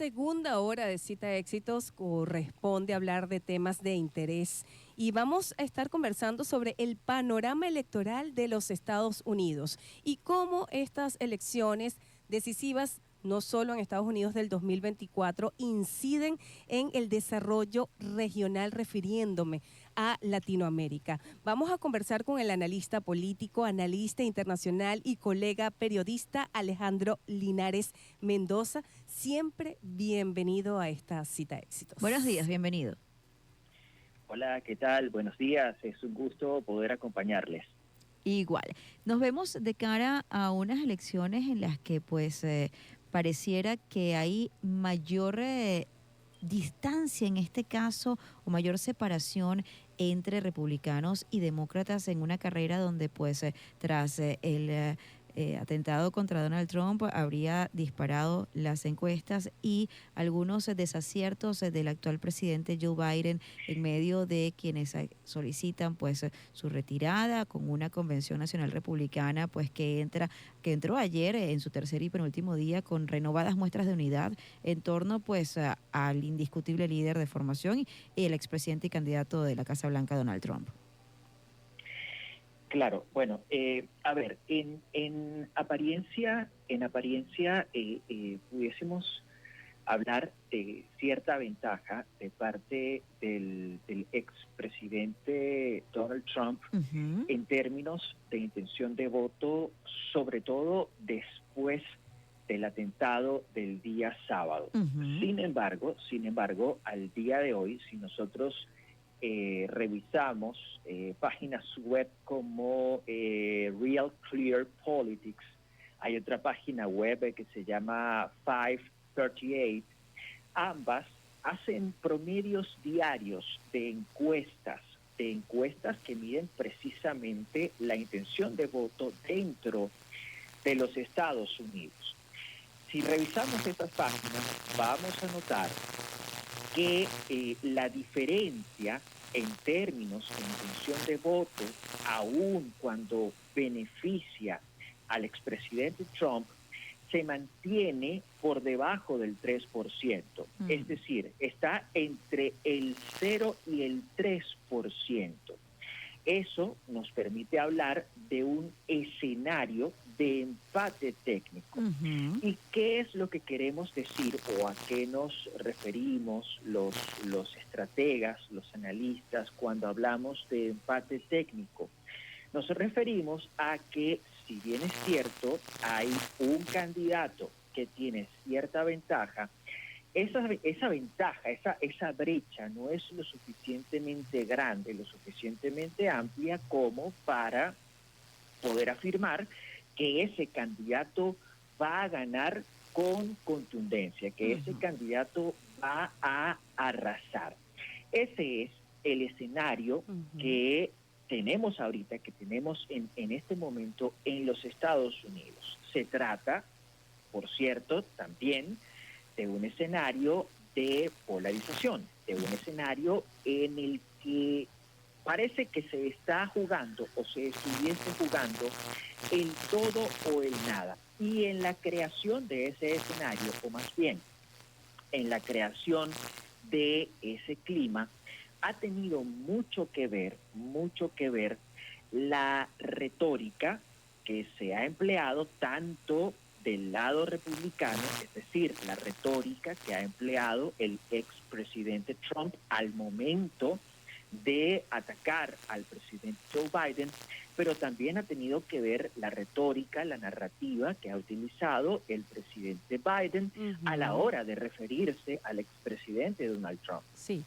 Segunda hora de Cita Éxitos corresponde hablar de temas de interés y vamos a estar conversando sobre el panorama electoral de los Estados Unidos y cómo estas elecciones decisivas, no solo en Estados Unidos del 2024, inciden en el desarrollo regional, refiriéndome a Latinoamérica. Vamos a conversar con el analista político, analista internacional y colega periodista Alejandro Linares Mendoza. Siempre bienvenido a esta Cita Éxitos. Buenos días, bienvenido. Hola, ¿qué tal? Buenos días, es un gusto poder acompañarles. Igual, nos vemos de cara a unas elecciones en las que pareciera que hay mayor distancia en este caso o mayor separación entre republicanos y demócratas en una carrera donde tras el atentado contra Donald Trump habría disparado las encuestas y algunos desaciertos del actual presidente Joe Biden en medio de quienes solicitan su retirada con una convención nacional republicana que entró ayer en su tercer y penúltimo día con renovadas muestras de unidad en torno al indiscutible líder de formación y el expresidente y candidato de la Casa Blanca Donald Trump. Claro, bueno, a ver, en apariencia pudiésemos hablar de cierta ventaja de parte del expresidente Donald Trump en términos de intención de voto, sobre todo después del atentado del día sábado. Sin embargo, al día de hoy, si nosotros revisamos páginas web como Real Clear Politics, hay otra página web que se llama 538, ambas hacen promedios diarios de encuestas que miden precisamente la intención de voto dentro de los Estados Unidos. Si revisamos estas páginas, vamos a notar que la diferencia en términos de intención de voto, aun cuando beneficia al expresidente Trump, se mantiene por debajo del 3%. Es decir, está entre el 0 y el 3%. Eso nos permite hablar de un escenario de empate técnico. ¿Y qué es lo que queremos decir o a qué nos referimos los estrategas, los analistas, cuando hablamos de empate técnico? Nos referimos a que, si bien es cierto, hay un candidato que tiene cierta ventaja, esa ventaja, esa brecha no es lo suficientemente grande, lo suficientemente amplia como para poder afirmar que ese candidato va a ganar con contundencia, que ese candidato va a arrasar. Ese es el escenario que tenemos ahorita, que tenemos en este momento en los Estados Unidos. Se trata, por cierto, también de un escenario de polarización, de un escenario en el que parece que se está jugando o se estuviese jugando el todo o el nada. Y en la creación de ese escenario, o más bien en la creación de ese clima, ha tenido mucho que ver la retórica que se ha empleado tanto del lado republicano, es decir, la retórica que ha empleado el expresidente Trump al momento de atacar al presidente Joe Biden, pero también ha tenido que ver la retórica, la narrativa que ha utilizado el presidente Biden a la hora de referirse al expresidente Donald Trump. Sí.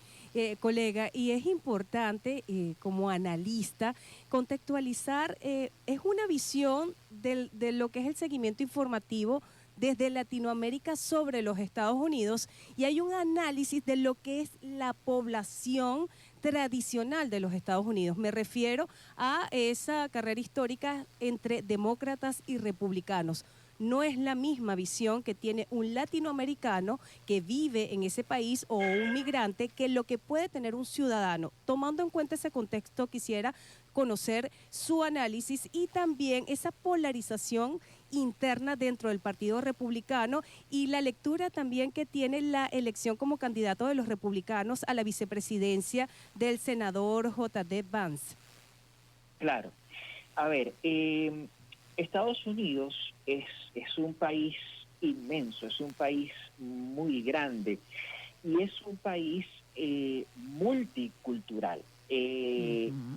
Colega, y es importante como analista contextualizar, es una visión de lo que es el seguimiento informativo desde Latinoamérica sobre los Estados Unidos, y hay un análisis de lo que es la población tradicional de los Estados Unidos. Me refiero a esa carrera histórica entre demócratas y republicanos. No es la misma visión que tiene un latinoamericano que vive en ese país o un migrante que lo que puede tener un ciudadano. Tomando en cuenta ese contexto, quisiera conocer su análisis y también esa polarización interna dentro del Partido Republicano y la lectura también que tiene la elección como candidato de los republicanos a la vicepresidencia del senador J.D. Vance. Claro. A ver, Estados Unidos es un país inmenso, es un país muy grande y es un país multicultural.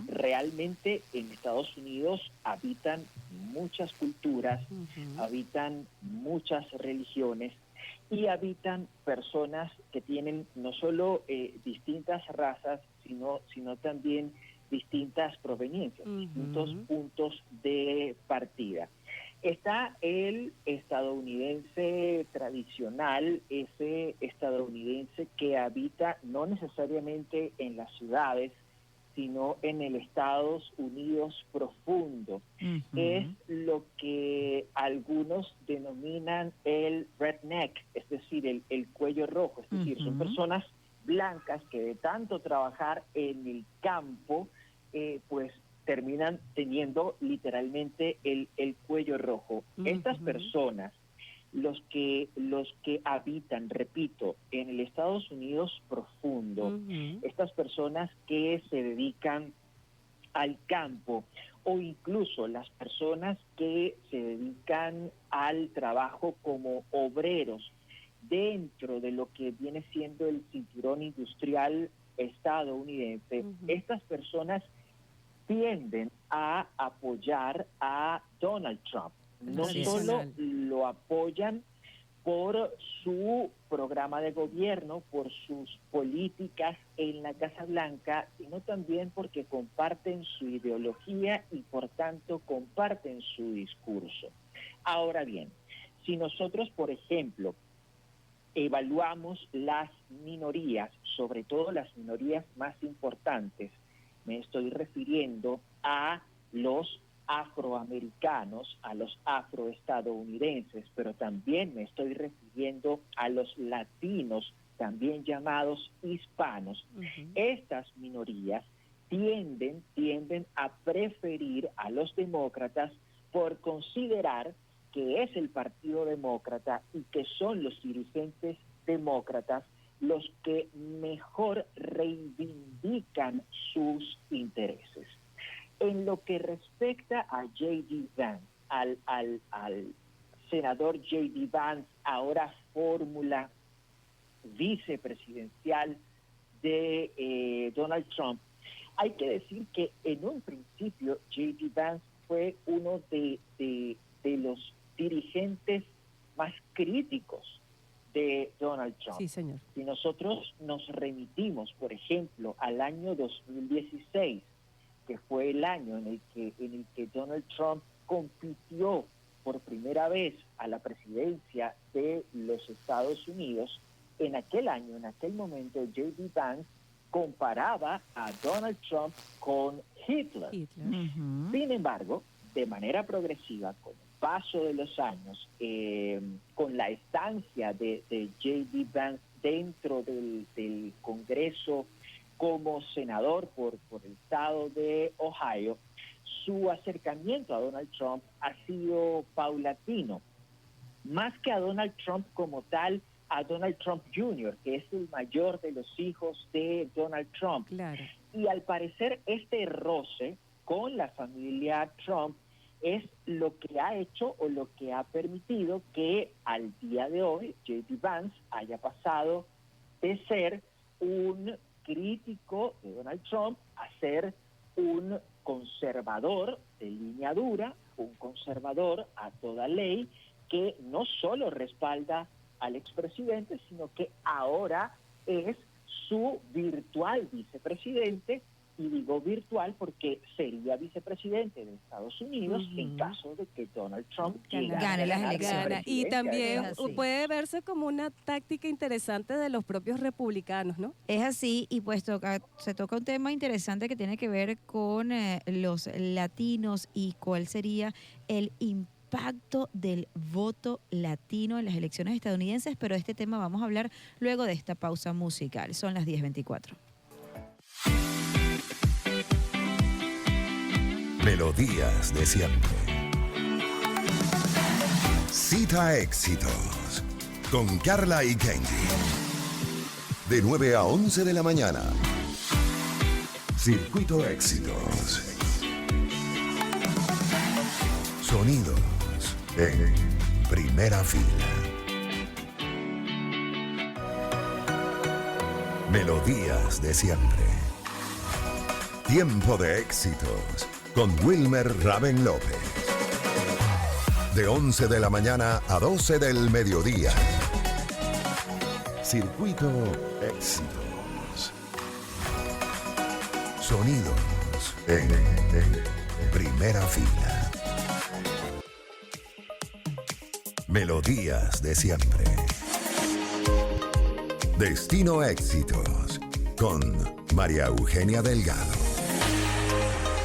Realmente en Estados Unidos habitan muchas culturas, habitan muchas religiones y habitan personas que tienen no solo distintas razas, sino también distintas proveniencias, distintos puntos de partida. Está el estadounidense tradicional, ese estadounidense que habita no necesariamente en las ciudades, sino en el Estados Unidos profundo. Es lo que algunos denominan el redneck, es decir, el cuello rojo, es decir, son personas blancas que de tanto trabajar en el campo, pues terminan teniendo literalmente el cuello rojo. Estas personas, los que habitan, repito, en el Estados Unidos profundo, estas personas que se dedican al campo o incluso las personas que se dedican al trabajo como obreros dentro de lo que viene siendo el cinturón industrial estadounidense, estas personas tienden a apoyar a Donald Trump. No solo lo apoyan por su programa de gobierno, por sus políticas en la Casa Blanca, sino también porque comparten su ideología y por tanto comparten su discurso. Ahora bien, si nosotros, por ejemplo, evaluamos las minorías, sobre todo las minorías más importantes, me estoy refiriendo a los afroamericanos, a los afroestadounidenses, pero también me estoy refiriendo a los latinos, también llamados hispanos. Estas minorías tienden a preferir a los demócratas por considerar que es el Partido Demócrata y que son los dirigentes demócratas los que mejor reivindican sus intereses. En lo que respecta a J.D. Vance, al senador J.D. Vance, ahora fórmula vicepresidencial de Donald Trump, hay que decir que en un principio J.D. Vance fue uno de los dirigentes más críticos de Donald Trump. Sí, señor. Si nosotros nos remitimos, por ejemplo, al año 2016, que fue el año en el que Donald Trump compitió por primera vez a la presidencia de los Estados Unidos, en aquel año, en aquel momento, J.D. Vance comparaba a Donald Trump con Hitler. Sin embargo, de manera progresiva, con el paso de los años, con la estancia de J.D. Vance dentro del Congreso como senador por el estado de Ohio, su acercamiento a Donald Trump ha sido paulatino. Más que a Donald Trump como tal, a Donald Trump Jr., que es el mayor de los hijos de Donald Trump. Claro. Y al parecer este roce con la familia Trump es lo que ha hecho o lo que ha permitido que al día de hoy J.D. Vance haya pasado de ser un crítico de Donald Trump a ser un conservador de línea dura, un conservador a toda ley que no solo respalda al expresidente, sino que ahora es su virtual vicepresidente, y digo virtual porque sería vicepresidente de Estados Unidos en caso de que Donald Trump gane las elecciones. Y también puede verse como una táctica interesante de los propios republicanos, ¿no? Es así, y pues se toca un tema interesante que tiene que ver con los latinos y cuál sería el impacto del voto latino en las elecciones estadounidenses, pero este tema vamos a hablar luego de esta pausa musical. Son las 10:24. Melodías de siempre. Cita Éxitos con Carla y Kenji. De 9 a 11 de la mañana. Circuito Éxitos. Sonidos en primera fila. Melodías de siempre. Tiempo de éxitos con Wilmer Raven López. De 11 de la mañana a 12 del mediodía. Circuito Éxitos. Sonidos en primera fila. Melodías de siempre. Destino Éxitos con María Eugenia Delgado.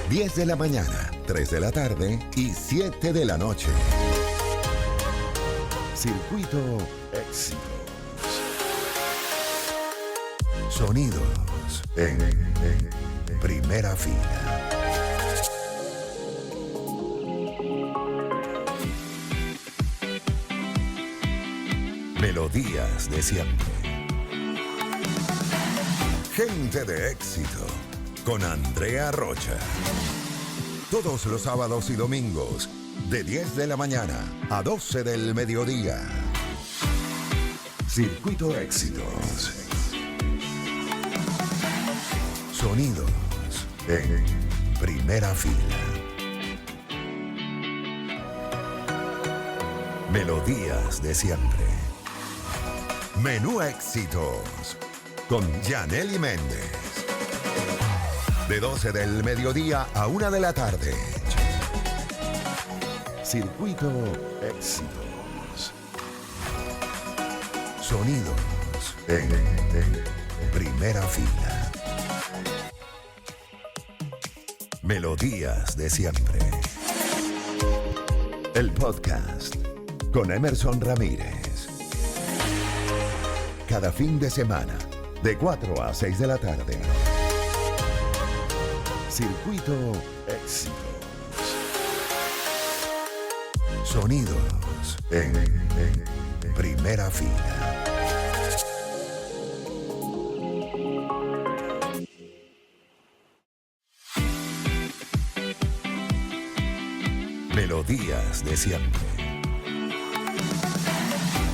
10 de la mañana, 3 de la tarde y 7 de la noche. Circuito Éxitos. Sonidos en primera fila. Melodías de siempre. Gente de éxito con Andrea Rocha. Todos los sábados y domingos de 10 de la mañana a 12 del mediodía. Circuito Éxitos. Sonidos en primera fila. Melodías de siempre. Menú Éxitos con Yanely Méndez. De 12 del mediodía a 1 de la tarde. Circuito Éxitos. Sonidos en primera fila. Melodías de siempre. El podcast con Emerson Ramírez. Cada fin de semana, de 4 a 6 de la tarde. Circuito Éxitos. Sonidos en primera fila. Melodías de siempre.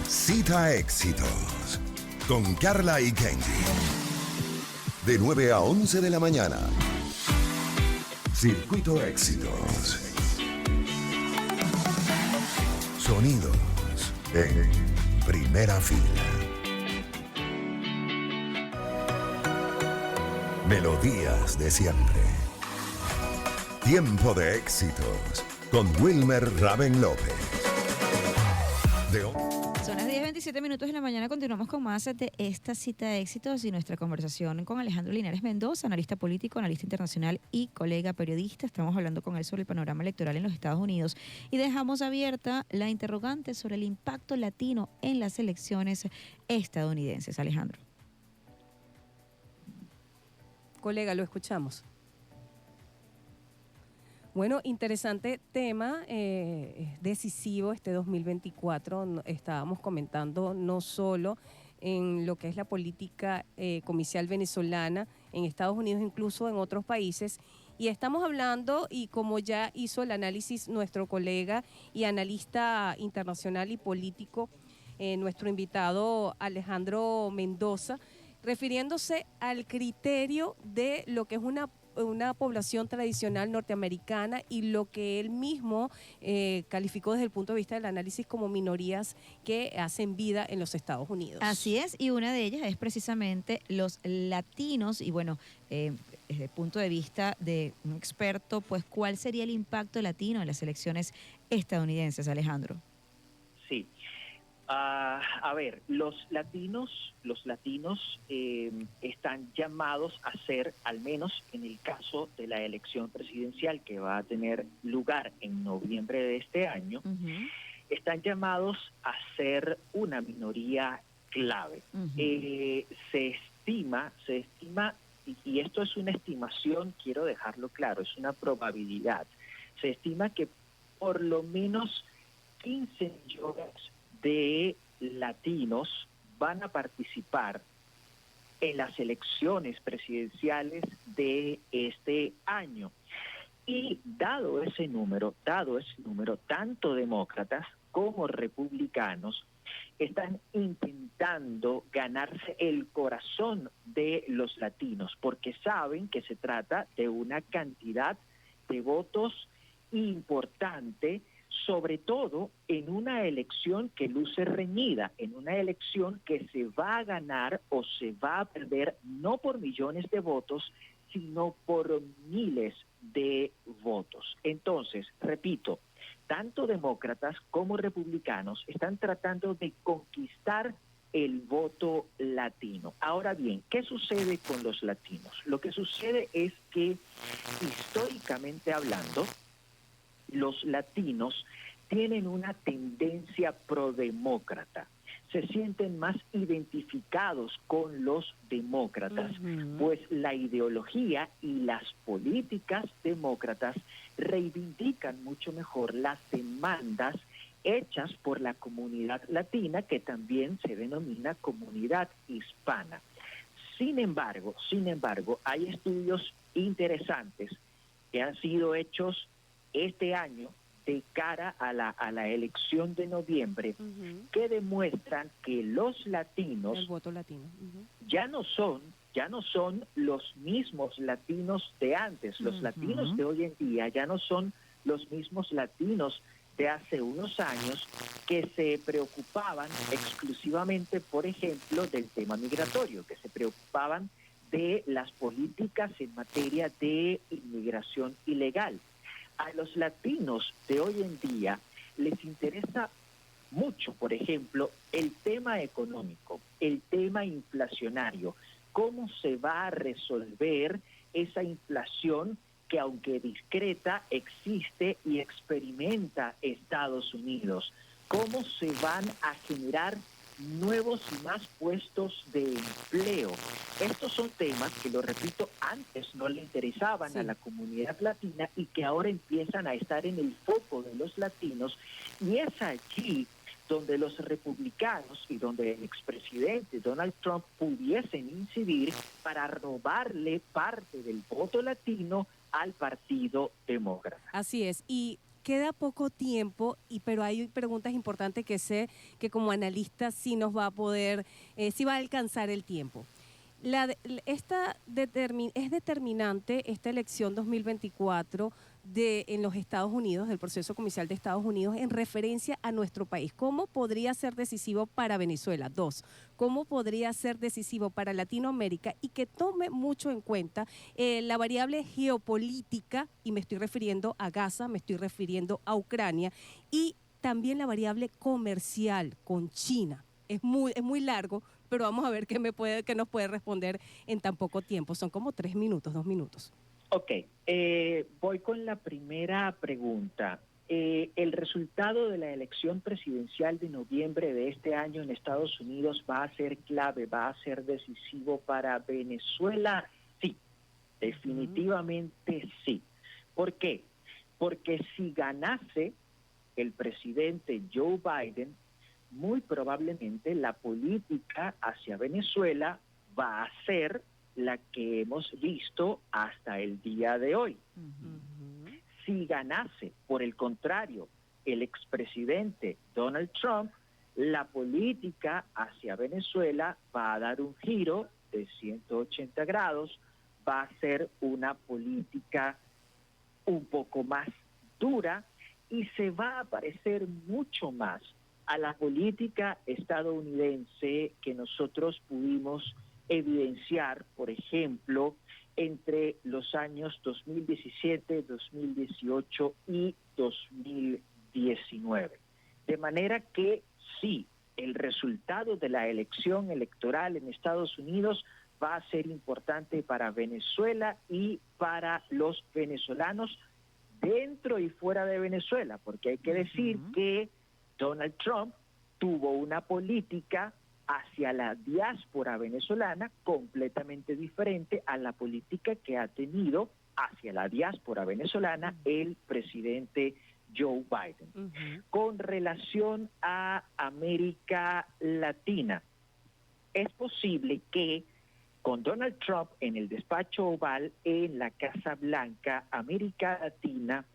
Cita Éxitos con Carla y Kenji. De 9 a 11 de la mañana. Circuito Éxitos. Sonidos en primera fila. Melodías de siempre. Tiempo de éxitos con Wilmer Raven López. Son las 10:27 de la mañana. Continuamos con más de esta cita de éxitos y nuestra conversación con Alejandro Linares Mendoza, analista político, analista internacional y colega periodista. Estamos hablando con él sobre el panorama electoral en los Estados Unidos y dejamos abierta la interrogante sobre el impacto latino en las elecciones estadounidenses. Alejandro. Colega, lo escuchamos. Bueno, interesante tema, es decisivo este 2024. Estábamos comentando no solo en lo que es la política comercial venezolana, en Estados Unidos, incluso en otros países. Y estamos hablando, y como ya hizo el análisis nuestro colega y analista internacional y político, nuestro invitado Alejandro Mendoza, refiriéndose al criterio de lo que es una población tradicional norteamericana y lo que él mismo calificó desde el punto de vista del análisis como minorías que hacen vida en los Estados Unidos. Así es, y una de ellas es precisamente los latinos, y bueno, desde el punto de vista de un experto, pues ¿cuál sería el impacto latino en las elecciones estadounidenses, Alejandro? Sí. A ver, los latinos están llamados a ser, al menos en el caso de la elección presidencial que va a tener lugar en noviembre de este año, están llamados a ser una minoría clave. Se estima, y esto es una estimación, quiero dejarlo claro, es una probabilidad. Se estima que por lo menos 15 millones de latinos van a participar en las elecciones presidenciales de este año. Y dado ese número, tanto demócratas como republicanos están intentando ganarse el corazón de los latinos, porque saben que se trata de una cantidad de votos importante, sobre todo en una elección que luce reñida, en una elección que se va a ganar o se va a perder no por millones de votos, sino por miles de votos. Entonces, repito, tanto demócratas como republicanos están tratando de conquistar el voto latino. Ahora bien, ¿qué sucede con los latinos? Lo que sucede es que, históricamente hablando, los latinos tienen una tendencia prodemócrata. Se sienten más identificados con los demócratas, pues la ideología y las políticas demócratas reivindican mucho mejor las demandas hechas por la comunidad latina, que también se denomina comunidad hispana. Sin embargo, hay estudios interesantes que han sido hechos este año de cara a la elección de noviembre, que demuestran que los latinos, el voto latino, ya no son los mismos latinos de antes. Los latinos de hoy en día ya no son los mismos latinos de hace unos años, que se preocupaban exclusivamente, por ejemplo, del tema migratorio, que se preocupaban de las políticas en materia de inmigración ilegal. A los latinos de hoy en día les interesa mucho, por ejemplo, el tema económico, el tema inflacionario, cómo se va a resolver esa inflación que, aunque discreta, existe y experimenta Estados Unidos, cómo se van a generar nuevos y más puestos de empleo. Estos son temas que, lo repito, antes no le interesaban a la comunidad latina y que ahora empiezan a estar en el foco de los latinos, y es allí donde los republicanos y donde el expresidente Donald Trump pudiesen incidir para robarle parte del voto latino al Partido Demócrata. Así es, y queda poco tiempo, pero hay preguntas importantes que sé que como analista sí nos va a poder, sí va a alcanzar el tiempo. Es determinante esta elección 2024 en los Estados Unidos, del proceso comercial de Estados Unidos, en referencia a nuestro país. ¿Cómo podría ser decisivo para Venezuela? 2, ¿cómo podría ser decisivo para Latinoamérica? Y que tome mucho en cuenta la variable geopolítica, y me estoy refiriendo a Gaza, me estoy refiriendo a Ucrania, y también la variable comercial con China. Es muy largo, pero vamos a ver qué nos puede responder en tan poco tiempo. Son como 2 minutos. Ok, voy con la primera pregunta. El resultado de la elección presidencial de noviembre de este año en Estados Unidos va a ser clave, va a ser decisivo para Venezuela. Sí, definitivamente sí. ¿Por qué? Porque si ganase el presidente Joe Biden, muy probablemente la política hacia Venezuela va a ser la que hemos visto hasta el día de hoy. Si ganase, por el contrario, el expresidente Donald Trump, la política hacia Venezuela va a dar un giro de 180 grados, va a ser una política un poco más dura y se va a parecer mucho más a la política estadounidense que nosotros pudimos evidenciar, por ejemplo, entre los años 2017, 2018 y 2019. De manera que sí, el resultado de la elección electoral en Estados Unidos va a ser importante para Venezuela y para los venezolanos dentro y fuera de Venezuela, porque hay que decir que Donald Trump tuvo una política hacia la diáspora venezolana completamente diferente a la política que ha tenido hacia la diáspora venezolana el presidente Joe Biden. Ujú. Con relación a América Latina, es posible que con Donald Trump en el despacho oval en la Casa Blanca, América Latina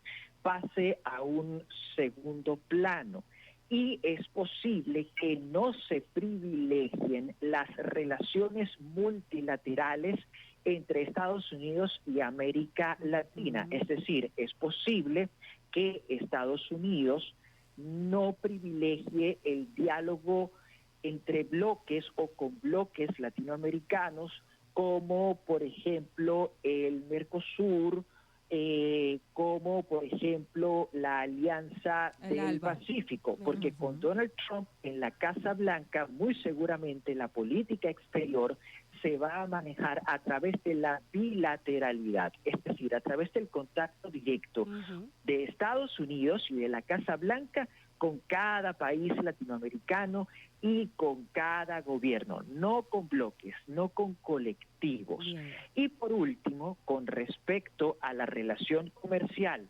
pase a un segundo plano. Y es posible que no se privilegien las relaciones multilaterales entre Estados Unidos y América Latina. Ujú. Es decir, es posible que Estados Unidos no privilegie el diálogo entre bloques o con bloques latinoamericanos, como por ejemplo el Mercosur, como por ejemplo la Alianza El del ALBA. Pacífico, porque con Ujú. Donald Trump en la Casa Blanca, muy seguramente la política exterior se va a manejar a través de la bilateralidad, es decir, a través del contacto directo Ujú. de Estados Unidos y de la Casa Blanca con cada país latinoamericano y con cada gobierno, no con bloques, no con colectivos. Bien. Y por último, con respecto a la relación comercial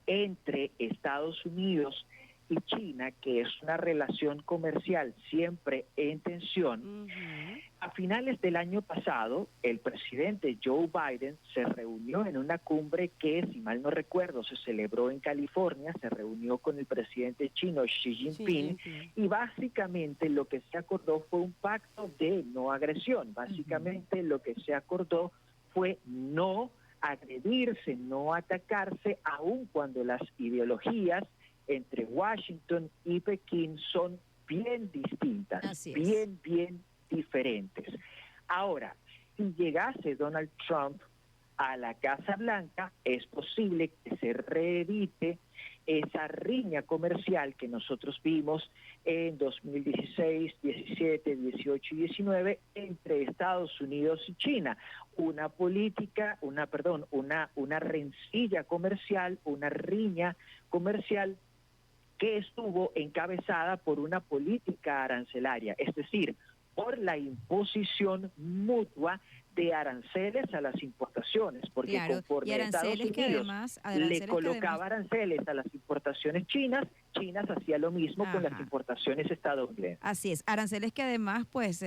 entre Estados Unidos y China, que es una relación comercial siempre en tensión, Ujú. a finales del año pasado, el presidente Joe Biden se reunió en una cumbre que, si mal no recuerdo, se celebró en California, se reunió con el presidente chino Xi Xi Jinping, Jinping. y básicamente lo que se acordó fue un pacto de no agresión. Básicamente lo que se acordó fue no agredirse, no atacarse, aun cuando las ideologías entre Washington y Pekín son bien distintas, Así es. bien diferentes. Ahora, si llegase Donald Trump a la Casa Blanca, es posible que se reedite esa riña comercial que nosotros vimos en 2016, 17, 18 y 19 entre Estados Unidos y China. Una rencilla comercial, una riña comercial que estuvo encabezada por una política arancelaria, es decir, por la imposición mutua de aranceles a las importaciones, porque Claro, y conforme Estados Unidos le colocaba aranceles a las importaciones chinas, China hacía lo mismo con las ajá. importaciones estadounidenses. Así es, aranceles que además pues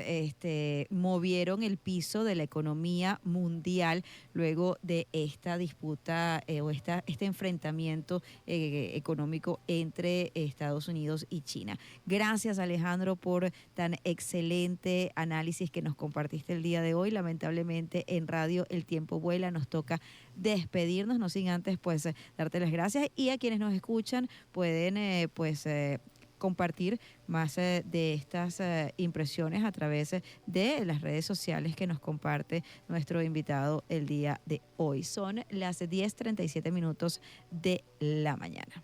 movieron el piso de la economía mundial luego de esta disputa este enfrentamiento económico entre Estados Unidos y China. Gracias, Alejandro, por tan excelente análisis que nos compartiste el día de hoy. Lamentablemente en radio el tiempo vuela, nos toca despedirnos, no sin antes pues darte las gracias, y a quienes nos escuchan pueden compartir más de estas impresiones a través de las redes sociales que nos comparte nuestro invitado el día de hoy. Son las 10:37 de la mañana.